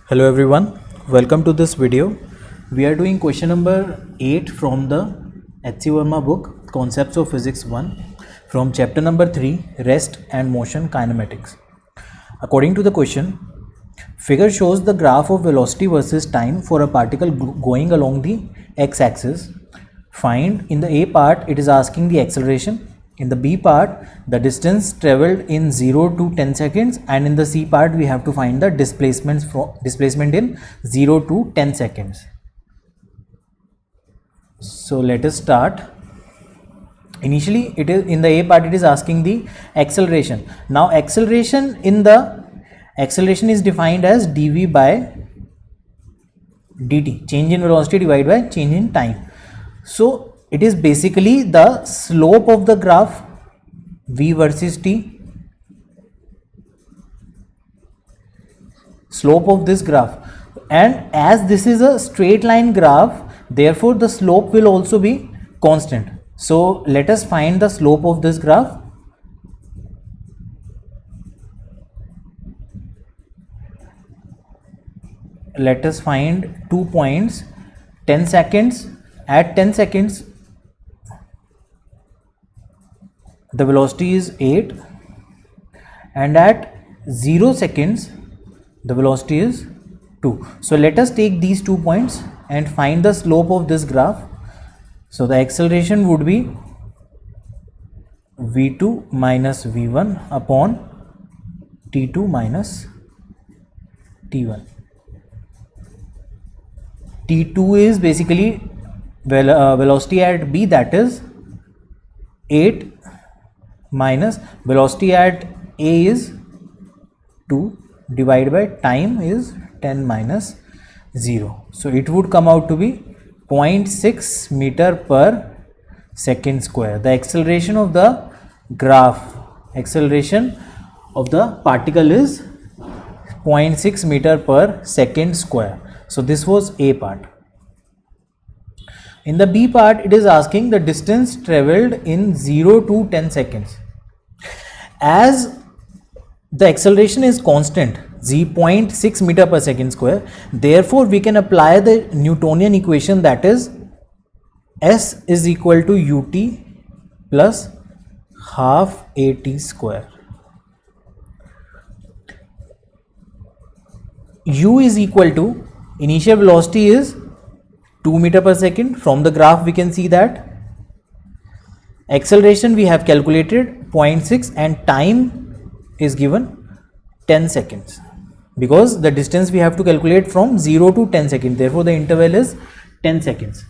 Hello everyone, welcome to this video. We are doing question number 8 from the H.C. Verma book, Concepts of Physics 1, from chapter number 3, Rest and Motion Kinematics. According to the question, figure shows the graph of velocity versus time for a particle going along the x-axis. Find, in the A part, it is asking the acceleration. In the B part, the distance traveled in 0 to 10 seconds, and in the C part we have to find the displacement in 0 to 10 seconds. So let us start. Initially, it is in the A part, it is asking the acceleration. Now acceleration is defined as dv by dt, change in velocity divided by change in time. So it is basically the slope of the graph v versus t, slope of this graph, and as this is a straight line graph, therefore the slope will also be constant. So let us find the slope of this graph. Let us find 2 points, 10 seconds. At 10 seconds, the velocity is 8, and at 0 seconds, the velocity is 2. So let us take these 2 points and find the slope of this graph. So the acceleration would be v2 minus v1 upon t2 minus t1. t2 is basically velocity at B, that is 8, minus velocity at A is 2, divided by time is 10 minus 0. So it would come out to be 0.6 meter per second square. The acceleration of the graph, acceleration of the particle is 0.6 meter per second square. So this was A part. In the B part, it is asking the distance traveled in 0 to 10 seconds. As the acceleration is constant, 0.6 meter per second square, therefore we can apply the Newtonian equation, that is S is equal to ut plus half at square. U is equal to, initial velocity is 2 meter per second. From the graph we can see that acceleration we have calculated 0.6, and time is given 10 seconds, because the distance we have to calculate from 0 to 10 seconds, therefore the interval is 10 seconds.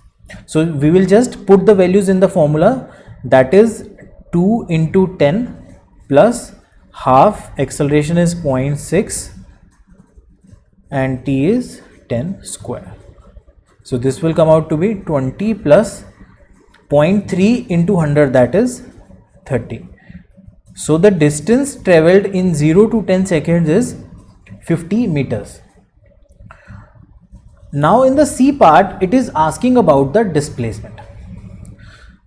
So we will just put the values in the formula, that is 2 into 10 plus half, acceleration is 0.6 and t is 10 square. So this will come out to be 20 plus 0.3 into 100, that is 30. So the distance traveled in 0 to 10 seconds is 50 meters. Now in the C part, it is asking about the displacement.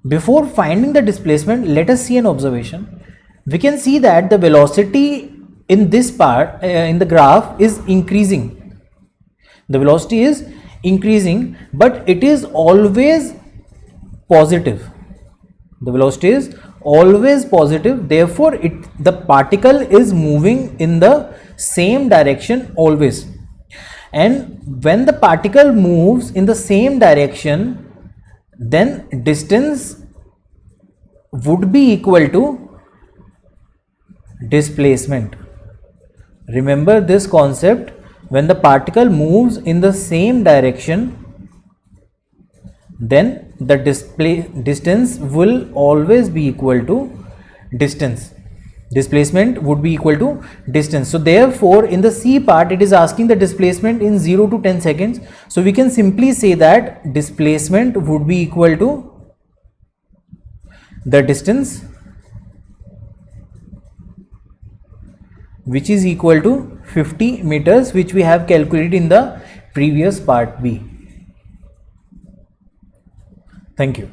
Before finding the displacement, let us see an observation. We can see that the velocity in this part, in the graph, is increasing. The velocity is increasing, but it is always positive. The velocity is always positive, therefore the particle is moving in the same direction always. And when the particle moves in the same direction, then distance would be equal to displacement. Remember this concept. When the particle moves in the same direction, then the distance will always be equal to distance. Displacement would be equal to distance. So therefore in the C part, it is asking the displacement in 0 to 10 seconds. So we can simply say that displacement would be equal to the distance, which is equal to 50 meters, which we have calculated in the previous part B. Thank you.